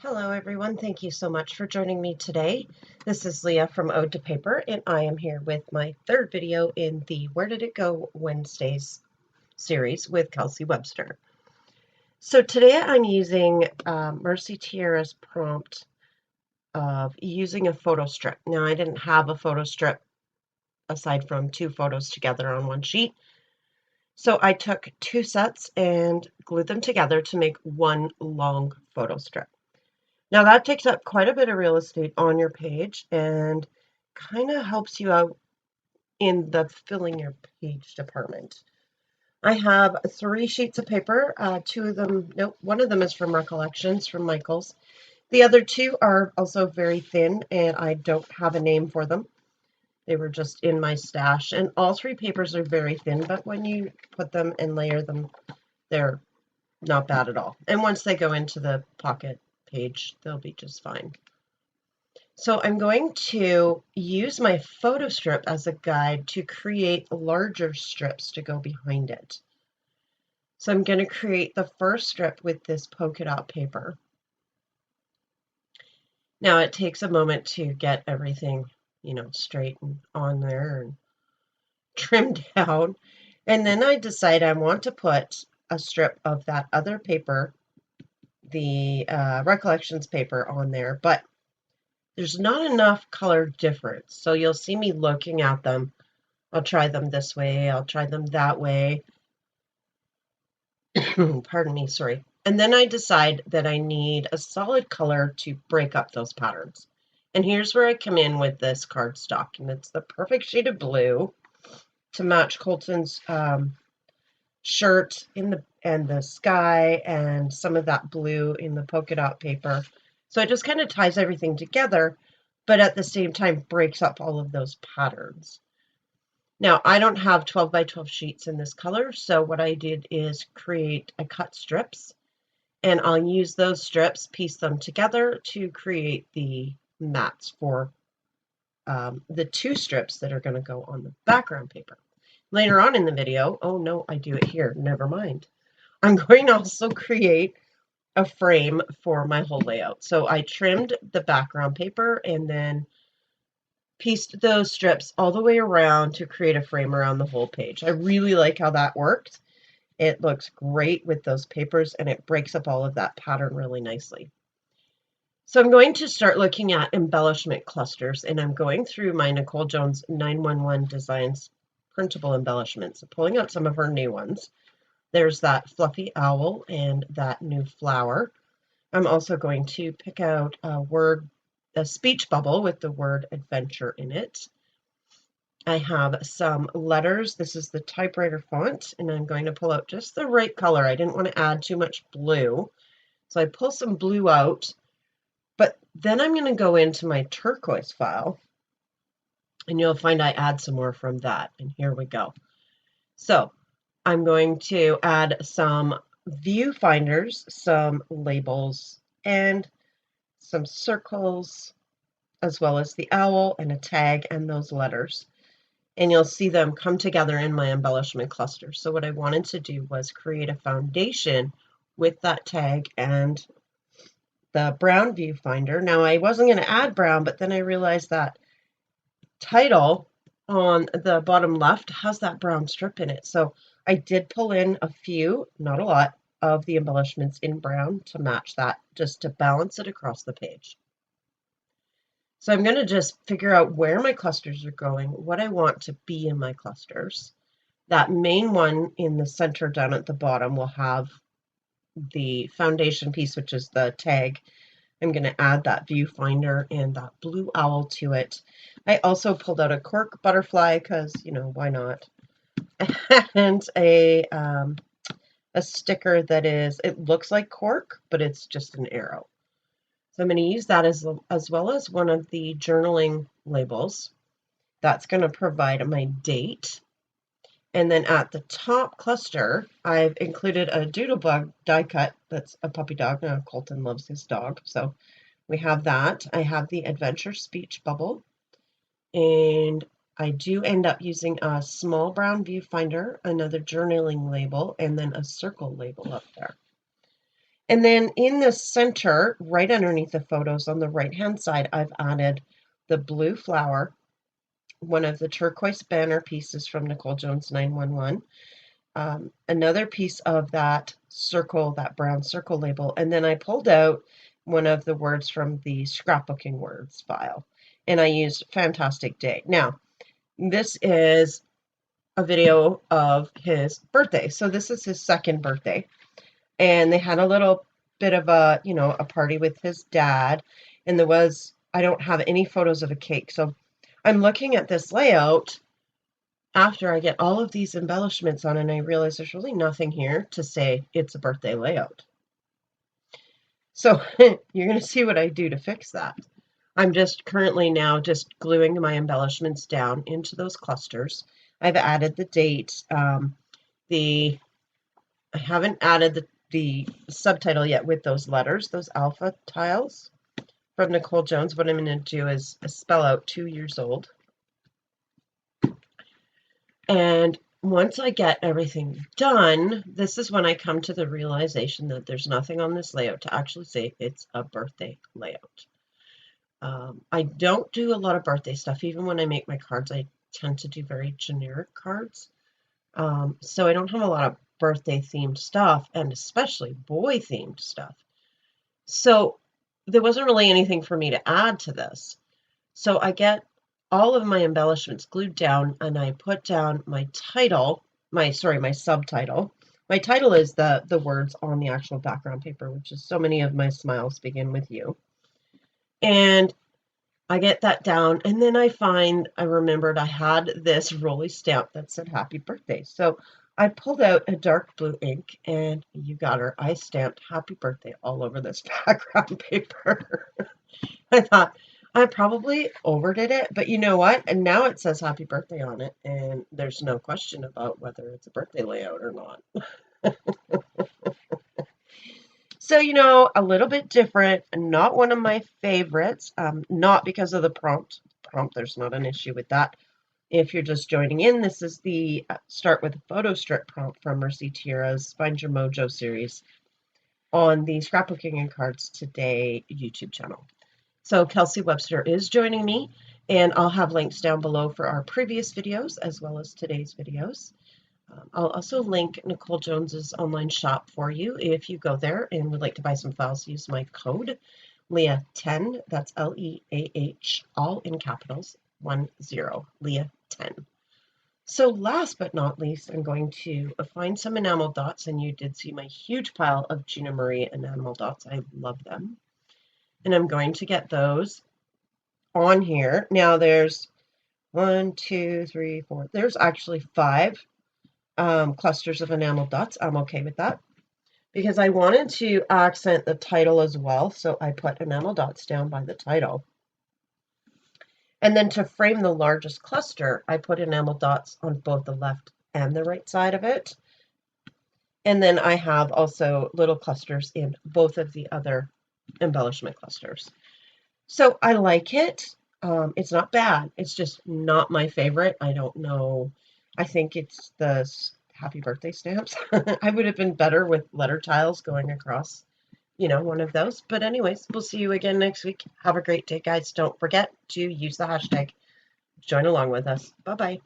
Hello everyone, thank you so much for joining me today. This is Leah from Ode to Paper, and I am here with my third video in the Where Did It Go Wednesdays series with Kelsey Webster. So today I'm using Mercy Tiara's prompt of using a photo strip. Now I didn't have a photo strip aside from two photos together on one sheet. So I took two sets and glued them together to make one long photo strip. Now that takes up quite a bit of real estate on your page and kind of helps you out in the filling your page department. I have 3 sheets of paper. One of them is from Recollections from Michael's. The other 2 are also very thin and I don't have a name for them. They were just in my stash, and all 3 papers are very thin, but when you put them and layer them, they're not bad at all. And once they go into the pocket page, they'll be just fine. So I'm going to use my photo strip as a guide to create larger strips to go behind it. So I'm going to create the first strip with this polka dot paper. Now it takes a moment to get everything, straight and on there and trimmed down. And then I decide I want to put a strip of that other paper, the Recollections paper, on there, but there's not enough color difference. So you'll see me looking at them. I'll try them this way, I'll try them that way. Pardon me, sorry. And then I decide that I need a solid color to break up those patterns. And here's where I come in with this cardstock, and it's the perfect shade of blue to match Colton's shirt and the sky and some of that blue in the polka dot paper. So it just kind of ties everything together, but at the same time breaks up all of those patterns. Now, I don't have 12 by 12 sheets in this color, so what I did is I cut strips, and I'll use those strips, piece them together to create the mats for the 2 strips that are going to go on the background paper. Later on in the video, oh no, I do it here, never mind. I'm going to also create a frame for my whole layout. So I trimmed the background paper and then pieced those strips all the way around to create a frame around the whole page. I really like how that worked. It looks great with those papers and it breaks up all of that pattern really nicely. So I'm going to start looking at embellishment clusters, and I'm going through my Nicole Jones 911 Designs printable embellishments, pulling out some of her new ones. There's that fluffy owl and that new flower. I'm also going to pick out a speech bubble with the word adventure in it. I have some letters. This is the typewriter font, and I'm going to pull out just the right color. I didn't want to add too much blue, so I pull some blue out, but then I'm going to go into my turquoise file, and you'll find I add some more from that, and here we go. So I'm going to add some viewfinders, some labels, and some circles, as well as the owl and a tag and those letters. And you'll see them come together in my embellishment cluster. So what I wanted to do was create a foundation with that tag and the brown viewfinder. Now I wasn't going to add brown, but then I realized that title on the bottom left has that brown strip in it. So I did pull in a few, not a lot, of the embellishments in brown to match that, just to balance it across the page. So I'm going to just figure out where my clusters are going, what I want to be in my clusters. That main one in the center down at the bottom will have the foundation piece, which is the tag. I'm going to add that viewfinder and that blue owl to it. I also pulled out a cork butterfly because, why not? And a sticker that it looks like cork, but it's just an arrow. So I'm going to use that as well as one of the journaling labels. That's going to provide my date. And then at the top cluster, I've included a doodlebug die cut. That's a puppy dog. Now Colton loves his dog. So we have that. I have the adventure speech bubble. And I do end up using a small brown viewfinder, another journaling label, and then a circle label up there. And then in the center, right underneath the photos on the right-hand side, I've added the blue flower, one of the turquoise banner pieces from Nicole Jones 911, another piece of that circle, that brown circle label, and then I pulled out one of the words from the scrapbooking words file, and I used Fantastic Day. Now, this is a video of his birthday. So this is his second birthday, and they had a little bit of a, a party with his dad, and I don't have any photos of a cake. So I'm looking at this layout after I get all of these embellishments on, and I realize there's really nothing here to say it's a birthday layout. So you're going to see what I do to fix that. I'm just currently now just gluing my embellishments down into those clusters. I've added the date. I haven't added the subtitle yet with those letters, those alpha tiles from Nicole Jones. What I'm going to do is spell out 2 years old. And once I get everything done, this is when I come to the realization that there's nothing on this layout to actually say it's a birthday layout. I don't do a lot of birthday stuff. Even when I make my cards, I tend to do very generic cards. So I don't have a lot of birthday themed stuff, and especially boy themed stuff. So there wasn't really anything for me to add to this. So I get all of my embellishments glued down, and I put down my title, my subtitle. My title is the words on the actual background paper, which is so many of my smiles begin with you. And I get that down, and then I remembered I had this rolly stamp that said happy birthday. So I pulled out a dark blue ink, and you got her, I stamped happy birthday all over this background paper. I thought I probably overdid it, but you know what? And now it says happy birthday on it, and there's no question about whether it's a birthday layout or not. So, a little bit different, not one of my favorites, not because of the prompt. There's not an issue with that. If you're just joining in, this is the Start with a Photo Strip prompt from Mercy Tiara's Find Your Mojo series on the Scrapbooking and Cards Today YouTube channel. So Kelsey Webster is joining me, and I'll have links down below for our previous videos as well as today's videos. I'll also link Nicole Jones's online shop for you. If you go there and would like to buy some files, use my code Leah10. That's Leah, all in capitals, 10, Leah10. So last but not least, I'm going to find some enamel dots, and you did see my huge pile of Gina Marie enamel dots. I love them. And I'm going to get those on here. Now there's 1, 2, 3, 4. There's actually 5 clusters of enamel dots. I'm okay with that because I wanted to accent the title as well. So I put enamel dots down by the title. And then to frame the largest cluster, I put enamel dots on both the left and the right side of it. And then I have also little clusters in both of the other embellishment clusters. So I like it. It's not bad. It's just not my favorite. I don't know. I think it's the happy birthday stamps. I would have been better with letter tiles going across, one of those. But anyways, we'll see you again next week. Have a great day, guys. Don't forget to use the hashtag. Join along with us. Bye-bye.